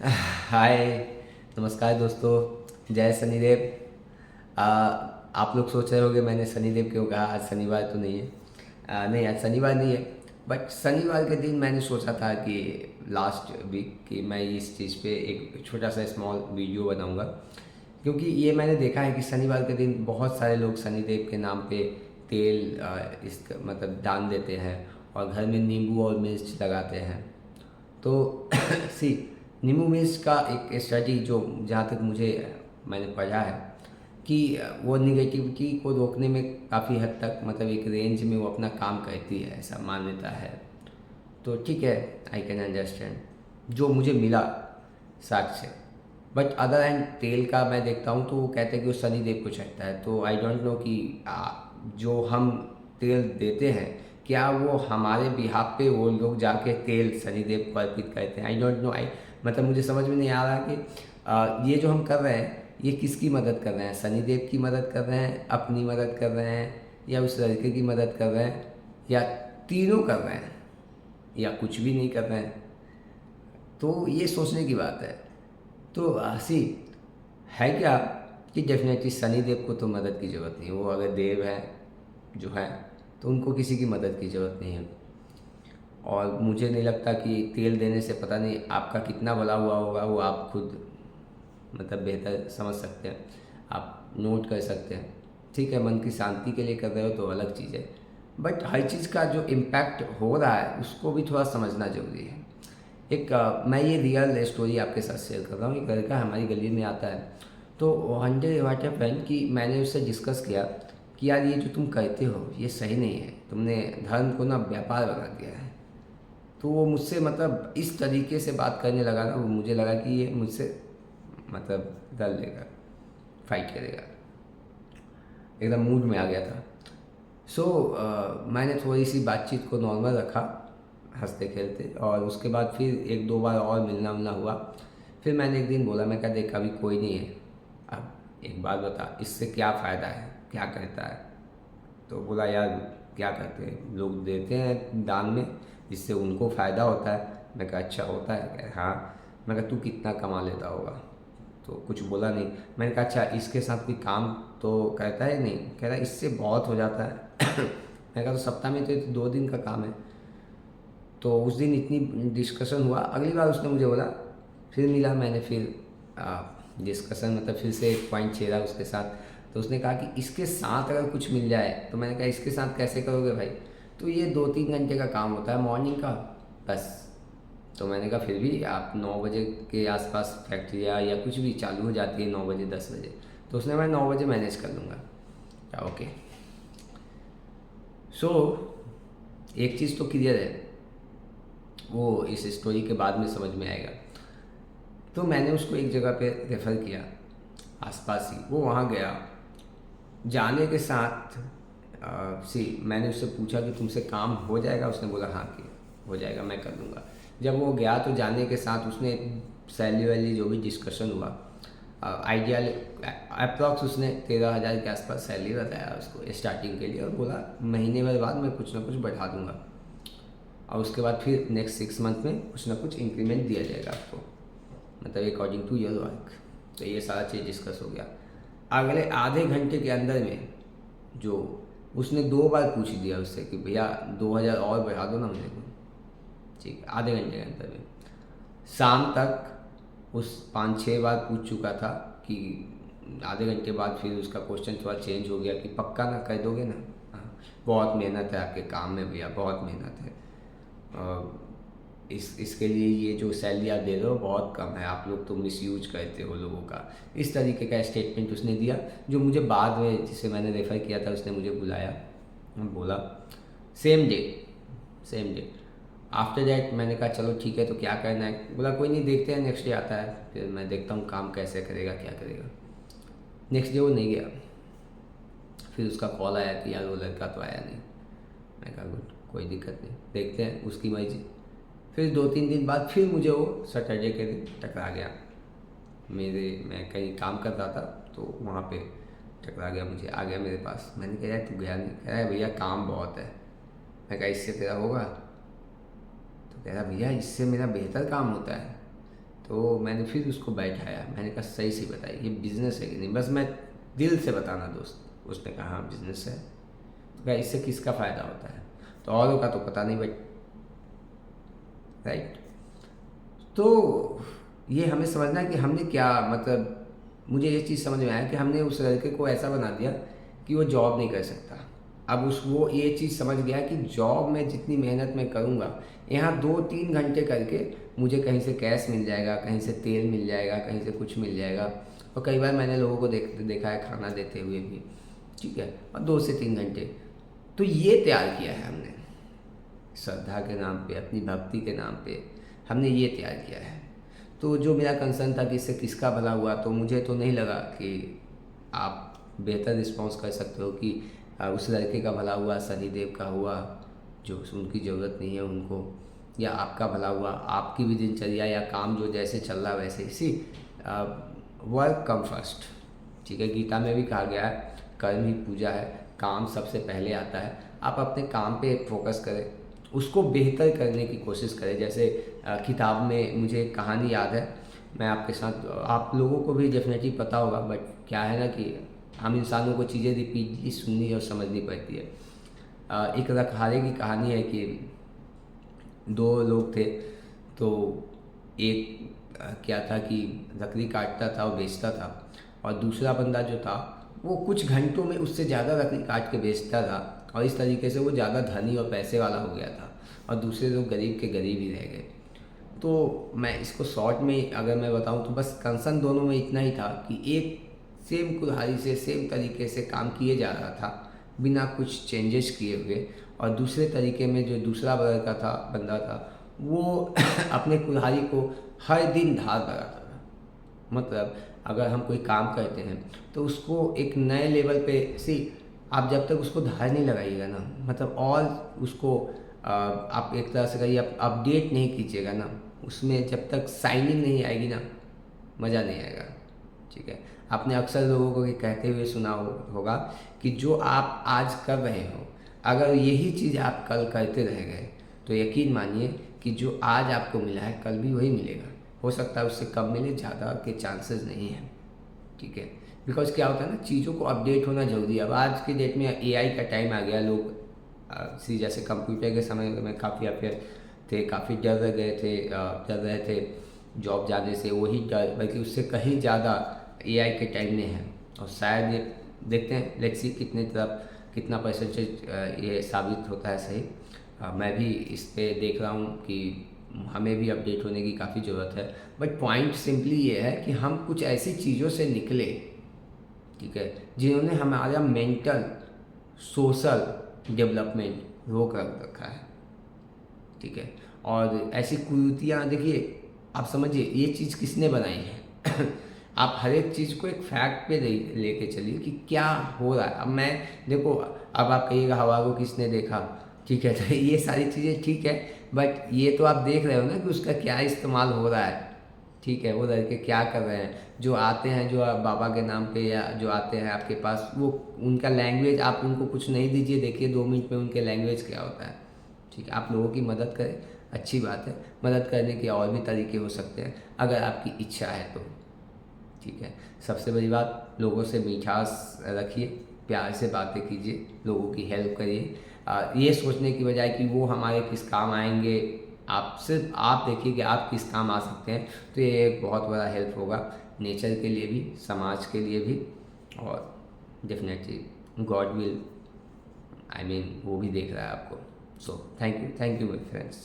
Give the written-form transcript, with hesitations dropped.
हाय, नमस्कार दोस्तों। जय शनिदेव। आप लोग सोच रहे होंगे मैंने शनिदेव क्यों कहा, आज शनिवार तो नहीं है। नहीं, आज शनिवार नहीं है। बट शनिवार के दिन मैंने सोचा था कि लास्ट वीक कि मैं इस चीज़ पे एक छोटा सा स्मॉल वीडियो बनाऊंगा, क्योंकि ये मैंने देखा है कि शनिवार के दिन बहुत सारे लोग शनिदेव के नाम पे तेल इस मतलब दान देते हैं और घर में नींबू और मिर्च लगाते हैं। तो सी नींबू मिर्च का एक स्टडी जो जहाँ तक मुझे मैंने पढ़ा है कि वो निगेटिविटी को रोकने में काफ़ी हद तक मतलब एक रेंज में वो अपना काम करती है, ऐसा मान्यता है। तो ठीक है, आई कैन अंडरस्टैंड जो मुझे मिला साक्ष्य। बट अदर एंड तेल का मैं देखता हूँ तो वो कहते हैं कि वो शनिदेव को चढ़ता है। तो आई डोंट नो कि जो हम तेल देते हैं क्या वो हमारे बिहाफ पे वो लोग जाके तेल शनिदेव को अर्पित करते हैं। I don't know. आई मतलब मुझे समझ में नहीं आ रहा कि ये जो हम कर रहे हैं ये किसकी मदद कर रहे हैं, शनिदेव की मदद कर रहे हैं, अपनी मदद कर रहे हैं, या उस लड़के की मदद कर रहे हैं, या तीनों कर रहे हैं, या कुछ भी नहीं कर रहे हैं। तो ये सोचने की बात है। तो हंसी है क्या कि डेफिनेटली शनिदेव को तो मदद की ज़रूरत नहीं है। वो अगर देव है जो है तो उनको किसी की मदद की ज़रूरत नहीं है। और मुझे नहीं लगता कि तेल देने से पता नहीं आपका कितना भला हुआ होगा, वो आप खुद मतलब बेहतर समझ सकते हैं, आप नोट कर सकते हैं। ठीक है, मन की शांति के लिए कर रहे हो तो अलग चीज़ है। बट हर चीज़ का जो इम्पैक्ट हो रहा है उसको भी थोड़ा समझना ज़रूरी है। एक मैं ये रियल स्टोरी आपके साथ शेयर कर रहा हूँ। एक लड़का हमारी गली में आता है। तो वन डे व्हाट हैपेंड कि मैंने उससे डिस्कस किया कि यार ये जो तुम कहते हो ये सही नहीं है, तुमने धर्म को ना व्यापार बना दिया है। तो वो मुझसे मतलब इस तरीके से बात करने लगा ना, वो मुझे लगा कि ये मुझसे मतलब लड़ लेगा, फाइट करेगा। एकदम मूड में आ गया था। सो मैंने थोड़ी सी बातचीत को नॉर्मल रखा, हंसते खेलते, और उसके बाद फिर एक दो बार और मिलना मिलना हुआ। फिर मैंने एक दिन बोला, मैं कहा देख अभी कोई नहीं है, अब एक बात बता इससे क्या फ़ायदा है, क्या कहता है। तो बोला यार क्या करते हैं लोग, देते हैं दान में जिससे उनको फ़ायदा होता है। मैं कहा अच्छा होता है, कह हाँ। मैं कहा तू कितना कमा लेता होगा। तो कुछ बोला नहीं। मैंने कहा अच्छा इसके साथ कोई काम तो कहता है नहीं, कह रहा इससे बहुत हो जाता है। मैं कहा तो सप्ताह में तो 2 दिन का काम है। तो उस दिन इतनी डिस्कशन हुआ। अगली बार उसने मुझे बोला, फिर मिला मैंने, फिर डिस्कशन मतलब फिर से एक पॉइंट छेड़ा उसके साथ। तो उसने कहा कि इसके साथ अगर कुछ मिल जाए। तो मैंने कहा इसके साथ कैसे करोगे भाई, तो ये 2-3 घंटे का काम होता है मॉर्निंग का, बस। तो मैंने कहा फिर भी आप 9 बजे के आसपास फैक्ट्रिया या कुछ भी चालू हो जाती है, 9 बजे 10 बजे। तो उसने मैं 9 बजे मैनेज कर लूँगा। क्या ओके। सो एक चीज़ तो क्लियर है, वो इस स्टोरी के बाद में समझ में आएगा। तो मैंने उसको एक जगह पे रेफ़र किया आसपास ही, वो वहाँ गया। जाने के साथ मैंने उससे पूछा कि तुमसे काम हो जाएगा, उसने बोला हाँ कि हो जाएगा, मैं कर दूँगा। जब वो गया तो जाने के साथ उसने सैलरी वैली जो भी डिस्कशन हुआ, आइडियल अप्रॉक्स उसने 13,000 के आसपास सैलरी बताया उसको स्टार्टिंग के लिए, और बोला महीने भर बाद मैं कुछ ना कुछ बढ़ा दूँगा, और उसके बाद फिर नेक्स्ट 6 मंथ में कुछ ना कुछ इंक्रीमेंट दिया जाएगा आपको, मतलब अकॉर्डिंग टू योर वर्क। तो ये सारा चीज़ डिस्कस हो गया। अगले आधे घंटे के अंदर में जो उसने 2 बार पूछ दिया उससे कि भैया 2,000 और बढ़ा दो ना मुझे को। ठीक, आधे घंटे के अंदर में। शाम तक उस 5-6 बार पूछ चुका था कि आधे घंटे बाद फिर उसका क्वेश्चन थोड़ा चेंज हो गया कि पक्का ना कर दोगे ना। हाँ, बहुत मेहनत है आपके काम में भैया, बहुत मेहनत है। इसके लिए ये जो सैलरी आप दे रहे हो बहुत कम है, आप लोग तो मिसयूज करते हो लोगों का। इस तरीके का स्टेटमेंट उसने दिया, जो मुझे बाद में जिसे मैंने रेफ़र किया था उसने मुझे बुलाया, बोला same day, same day. After that मैंने कहा चलो ठीक है तो क्या करना है, बोला कोई नहीं देखते हैं नेक्स्ट डे आता है, फिर मैं देखता हूँ काम कैसे करेगा क्या करेगा। नेक्स्ट डे वो नहीं गया। फिर उसका कॉल आया कि यार वो लड़का तो आया नहीं। मैं कहा गुड, कोई दिक्कत नहीं, देखते हैं उसकी मर्जी। फिर 2-3 दिन बाद फिर मुझे वो सैटरडे के दिन टकरा गया। मैं कहीं काम कर रहा था तो वहाँ पे टकरा गया, मुझे आ गया मेरे पास। मैंने कहा यार तू गया नहीं, कह रहा है भैया काम बहुत है। मैं कहा इससे तेरा होगा, तो कह रहा भैया इससे मेरा बेहतर काम होता है। तो मैंने फिर उसको बैठाया, मैंने कहा सही से बताइए ये बिज़नेस है कि नहीं, बस मैं दिल से बताना दोस्त। उसने कहा हाँ बिज़नेस है। तो क्या इससे किसका फ़ायदा होता है, तो औरों का तो पता नहीं बट, राइट। तो ये हमें समझना है कि हमने क्या, मतलब मुझे ये चीज़ समझ में आया कि हमने उस लड़के को ऐसा बना दिया कि वो जॉब नहीं कर सकता। अब उस वो ये चीज़ समझ गया कि जॉब में जितनी मेहनत मैं करूँगा, यहाँ 2-3 घंटे करके मुझे कहीं से कैश मिल जाएगा, कहीं से तेल मिल जाएगा, कहीं से कुछ मिल जाएगा। और कई बार मैंने लोगों को देखा है खाना देते हुए भी, ठीक है, और 2 से 3 घंटे। तो ये तैयार किया है हमने, श्रद्धा के नाम पे, अपनी भक्ति के नाम पे हमने ये तैयार किया है। तो जो मेरा कंसर्न था कि इससे किसका भला हुआ, तो मुझे तो नहीं लगा कि आप बेहतर रिस्पॉन्स कर सकते हो कि उस लड़के का भला हुआ, शनिदेव का हुआ, जो उनकी ज़रूरत नहीं है उनको, या आपका भला हुआ, आपकी भी दिनचर्या या काम जो जैसे चल रहा वैसे इसी वर्क कम फर्स्ट, ठीक है। गीता में भी कहा गया है कर्म ही पूजा है, काम सबसे पहले आता है। आप अपने काम पे फोकस करें, उसको बेहतर करने की कोशिश करें। जैसे किताब में मुझे एक कहानी याद है, मैं आपके साथ, आप लोगों को भी डेफिनेटली पता होगा, बट क्या है ना कि हम इंसानों को चीज़ें रिपीटली सुननी और समझनी पड़ती है। एक रखवाले की कहानी है कि 2 लोग थे। तो एक क्या था कि लकड़ी काटता था और बेचता था, और दूसरा बंदा जो था वो कुछ घंटों में उससे ज़्यादा लकड़ी काट के बेचता था, और इस तरीके से वो ज़्यादा धनी और पैसे वाला हो गया था, और दूसरे लोग गरीब के गरीब ही रह गए। तो मैं इसको शॉर्ट में अगर मैं बताऊं तो बस कंसर्न दोनों में इतना ही था कि एक सेम कुल्हाड़ी से सेम तरीके से काम किए जा रहा था बिना कुछ चेंजेस किए हुए, और दूसरे तरीके में जो दूसरा बंदा था वो अपने कुल्हाड़ी को हर दिन धार लगाता था। मतलब अगर हम कोई काम करते हैं तो उसको एक नए लेवल पे आप जब तक उसको धार नहीं लगाइएगा ना, मतलब और उसको आप एक तरह से कहिए आप अपडेट नहीं कीजिएगा ना, उसमें जब तक शाइनिंग नहीं आएगी ना, मज़ा नहीं आएगा, ठीक है। आपने अक्सर लोगों को ये कहते हुए सुना होगा कि जो आप आज कर रहे हो, अगर यही चीज़ आप कल करते रह गए तो यकीन मानिए कि जो आज आपको मिला है कल भी वही मिलेगा। हो सकता है उससे कम मिले, ज़्यादा के चांसेस नहीं हैं, ठीक है। बिकॉज क्या होता है ना, चीज़ों को अपडेट होना जरूरी है। अब आज के डेट में एआई का टाइम आ गया, लोग जैसे कंप्यूटर के समय में काफ़ी अफेयर थे, काफ़ी डर रहे थे जॉब जाने से, वही डर बल्कि उससे कहीं ज़्यादा एआई के टाइम में है। और शायद ये देखते हैं, लेट्स सी कितना परसेंटेज ये साबित होता है सही। मैं भी इस पे देख रहा हूँ कि हमें भी अपडेट होने की काफ़ी ज़रूरत है। बट पॉइंट सिंपली ये है कि हम कुछ ऐसी चीज़ों से निकले, ठीक है, जिन्होंने हमारा मेंटल सोशल डेवलपमेंट रोक रखा है, ठीक है। और ऐसी कुरीतियाँ देखिए, आप समझिए ये चीज़ किसने बनाई है आप हर एक चीज़ को एक फैक्ट पे लेके चलिए कि क्या हो रहा है। अब मैं देखो, अब आप कहिएगा हवा को किसने देखा, ठीक है, तो ये सारी चीज़ें ठीक है, बट ये तो आप देख रहे हो ना कि उसका क्या इस्तेमाल हो रहा है, ठीक है। वो लड़के क्या कर रहे हैं, जो आते हैं जो बाबा के नाम पे, या जो आते हैं आपके पास, वो उनका लैंग्वेज, आप उनको कुछ नहीं दीजिए, देखिए 2 मिनट में उनके लैंग्वेज क्या होता है, ठीक है। आप लोगों की मदद करें, अच्छी बात है, मदद करने के और भी तरीके हो सकते हैं अगर आपकी इच्छा है तो, ठीक है। सबसे बड़ी बात, लोगों से मिठास रखिए, प्यार से बातें कीजिए, लोगों की हेल्प करिए। ये सोचने की बजाय कि वो हमारे किस काम आएंगे, आप सिर्फ आप देखिए कि आप किस काम आ सकते हैं, तो ये एक बहुत बड़ा हेल्प होगा नेचर के लिए भी, समाज के लिए भी, और definitely God will, I mean वो भी देख रहा है आपको। So thank you my friends.